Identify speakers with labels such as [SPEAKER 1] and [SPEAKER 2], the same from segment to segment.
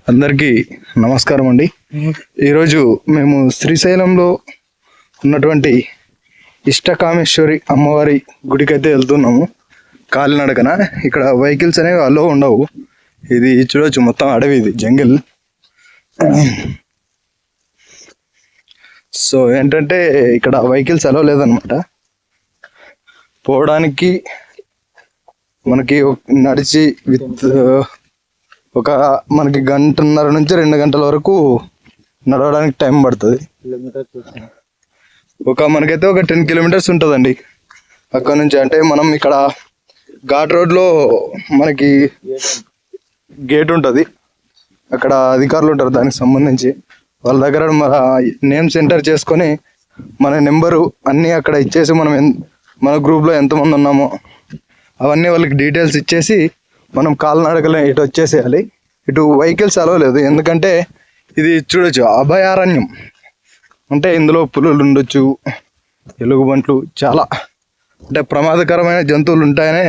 [SPEAKER 1] అందరికీ నమస్కారం అండి. ఈరోజు మేము శ్రీశైలంలో ఉన్నటువంటి ఇష్టకామేశ్వరి అమ్మవారి గుడికైతే వెళ్తున్నాము కాలినడకన. ఇక్కడ వెహికల్స్ అనేవి అలో ఉండవు. ఇది చూడవచ్చు, మొత్తం అడవి, ఇది జంగిల్. సో ఏంటంటే ఇక్కడ వెహికల్స్ అలో లేదనమాట. పోవడానికి మనకి నడిచి విత్ మనకి 1.5 నుంచి 2 గంటల వరకు నడవడానికి టైం పడుతుంది. మనకైతే ఒక 10 కిలోమీటర్స్ ఉంటుందండి అక్కడ నుంచి. అంటే మనం ఇక్కడ ఘాట్ రోడ్లో మనకి గేట్ ఉంటుంది, అక్కడ అధికారులు ఉంటారు దానికి సంబంధించి. వాళ్ళ దగ్గర మన నేమ్స్ ఎంటర్ చేసుకొని మన నెంబరు అన్నీ అక్కడ ఇచ్చేసి మన గ్రూప్లో ఎంతమంది ఉన్నామో అవన్నీ వాళ్ళకి డీటెయిల్స్ ఇచ్చేసి మనం కాలినడకలో ఇటు వచ్చేసేయాలి. ఇటు వెహికల్స్ అలవలేదు, ఎందుకంటే ఇది చూడొచ్చు అభయారణ్యం. అంటే ఇందులో పులులు ఉండొచ్చు, ఎలుగుబంట్లు, చాలా అంటే ప్రమాదకరమైన జంతువులు ఉంటాయనే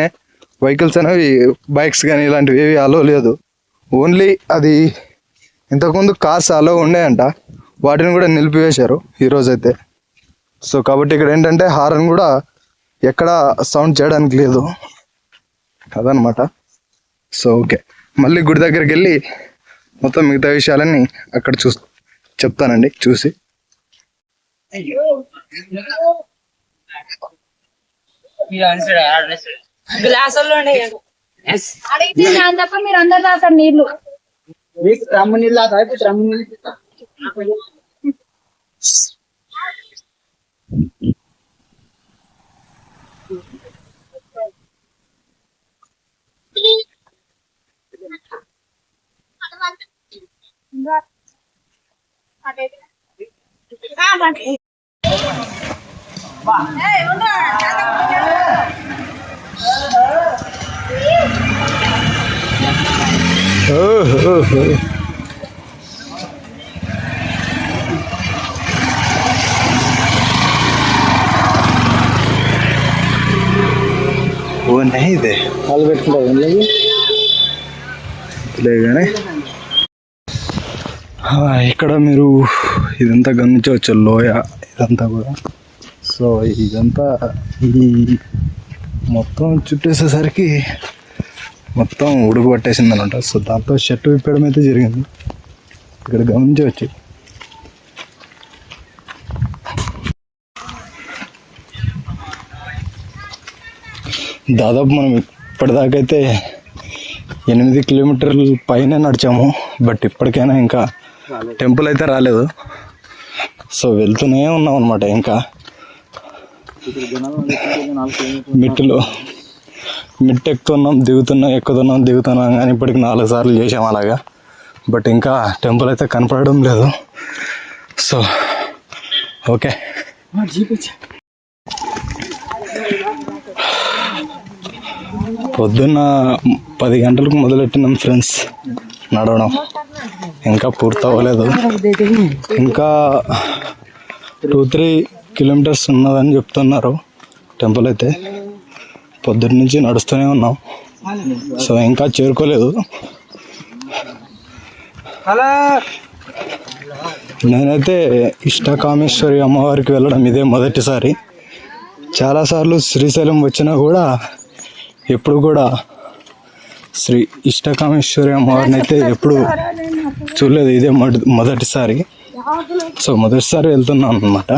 [SPEAKER 1] వెహికల్స్ అనేవి, బైక్స్ కానీ ఇలాంటివి ఏవి అలో లేదు. ఓన్లీ అది ఇంతకుముందు కార్స్ అలో ఉన్నాయంట, వాటిని కూడా నిలిపివేశారు ఈరోజైతే. సో కాబట్టి ఇక్కడ ఏంటంటే హారన్ కూడా ఎక్కడ సౌండ్ చేయడానికి లేదు అదనమాట. సో ఓకే, మళ్ళీ గుడి దగ్గరికి వెళ్ళి మొత్తం మిగతా విషయాలన్నీ అక్కడ చెప్తానండి చూసి.
[SPEAKER 2] మీరు అందరు తాగుతారు నీళ్లు.
[SPEAKER 1] वो नहीं दे हाल పెట్టుకుంటాగానే ఇక్కడ మీరు ఇదంతా గమనించవచ్చు, లోయ ఇదంతా కూడా. సో ఇదంతా ఈ మొత్తం చుట్టేసేసరికి మొత్తం ఉడుకు పట్టేసింది అనమాట. సో దాంతో షర్ట్ విప్పడం అయితే జరిగింది, ఇక్కడ గమనించవచ్చు. దాదాపు మనం ఇప్పటిదాకైతే 8 కిలోమీటర్ల పైన నడిచాము. బట్ ఇప్పటికైనా ఇంకా టెంపుల్ అయితే రాలేదు. సో వెళ్తూనే ఉన్నాం అనమాట. ఇంకా మిట్టు ఎక్కుతున్నాం, ఎక్కుతున్నాం, దిగుతున్నాం, కానీ ఇప్పటికి 4 సార్లు చేసాం అలాగా. బట్ ఇంకా టెంపుల్ అయితే కనపడడం లేదు. సో ఓకే, పొద్దున్న 10 గంటలకు మొదలెట్టినాం ఫ్రెండ్స్ నడవడం. ఇంకా పూర్తి అవ్వలేదు, ఇంకా 2-3 కిలోమీటర్స్ ఉన్నదని చెప్తున్నారు టెంపుల్ అయితే. పొద్దున్న నుంచి నడుస్తూనే ఉన్నాం. సో ఇంకా చేరుకోలేదు. నేనైతే ఇష్టకామేశ్వరి అమ్మవారికి వెళ్ళడం ఇదే మొదటిసారి. చాలాసార్లు శ్రీశైలం వచ్చినా కూడా ఎప్పుడు కూడా శ్రీ ఇష్టకామేశ్వరి అమ్మవారిని అయితే ఎప్పుడు చూడలేదు, ఇదే మొదటిసారి. సో మొదటిసారి వెళ్తున్నాను అన్నమాట.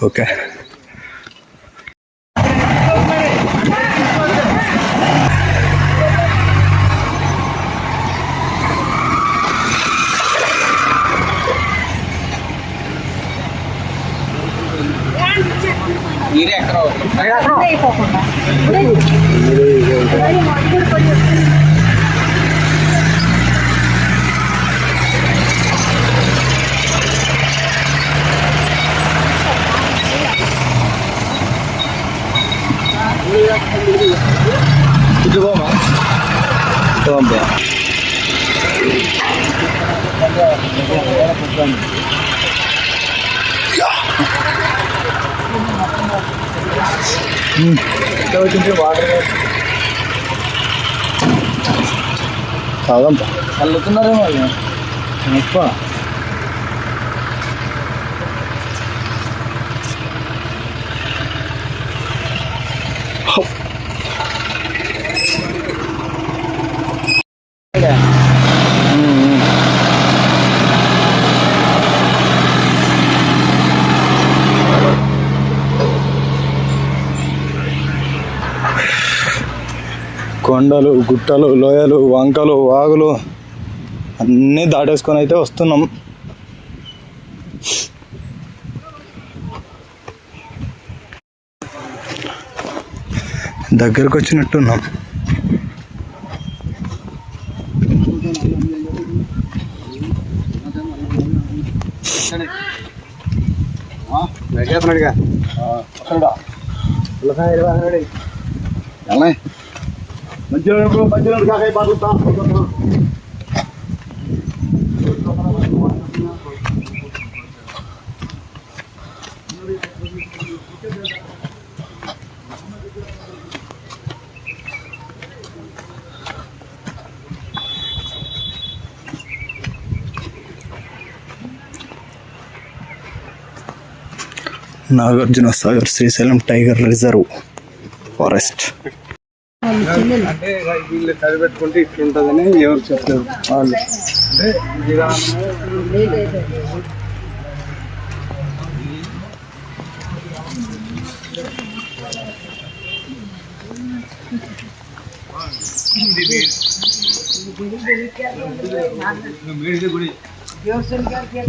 [SPEAKER 1] ఓకే,
[SPEAKER 3] వాటర్
[SPEAKER 1] కాదంప చల్లుతున్నారేమో ఎక్కువ. కొండలు, గుట్టలు, లోయలు, వంకలు, వాగులు అన్నీ దాటేసుకొని అయితే వస్తున్నాం. దగ్గరకు వచ్చినట్టున్నాం. Nagarjuna Sagar Srisailam tiger reserve forest. అంటే వీళ్ళు చదివెట్టుకుంటే ఇట్లుంటుందని ఎవరు చెప్పారు వాళ్ళు.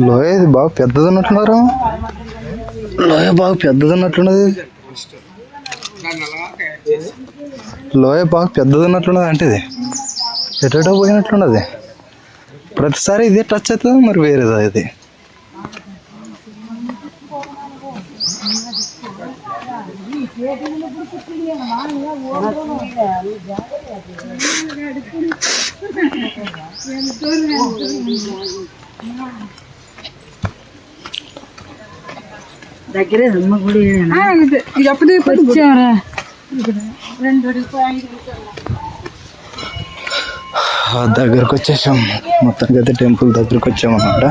[SPEAKER 1] లోయ బాగా పెద్దది ఉన్నట్టున్నారు. లోయ బాగా పెద్దది ఉన్నట్లున్నది. లోయ బాగా పెద్దది ఉన్నట్లున్నది. అంటే ఇది ఎటో పోయినట్లున్నది. ప్రతిసారి ఇదే టచ్ అవుతుంది, మరి వేరేదా ఇది?
[SPEAKER 3] దగ్గరే అమ్మ గుడి
[SPEAKER 1] దగ్గరకు వచ్చేసాం. మొత్తానికి అయితే టెంపుల్ దగ్గరకు వచ్చామన్నమాట.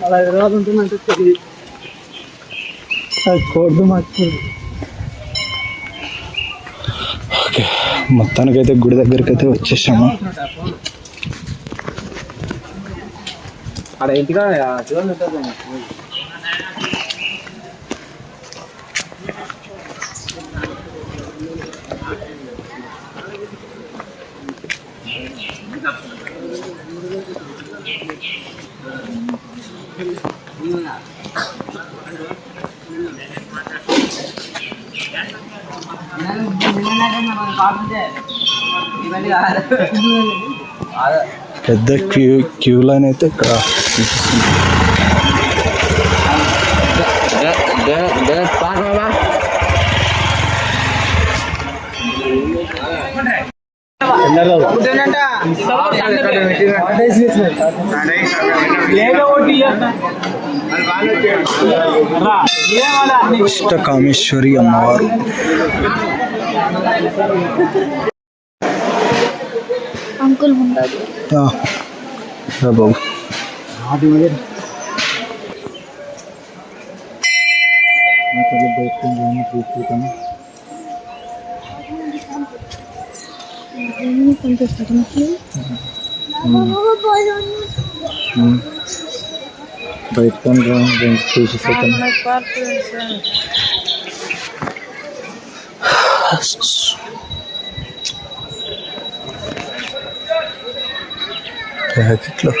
[SPEAKER 3] అలా 20 ఉంటుందంటే తెలియదు. కోర్టు మార్చి
[SPEAKER 1] ఓకే, మొత్తానికైతే గుడి దగ్గరికి అయితే వచ్చేసాము.
[SPEAKER 3] అక్కడ ఇంటిగా
[SPEAKER 1] పెద్ద క్యూ లైన్ అయితే ఇక్కడ అష్టకామేశ్వరి అమ్మవారు.
[SPEAKER 2] అంకుల్ ఉండదు
[SPEAKER 1] బాబు ఇట్లా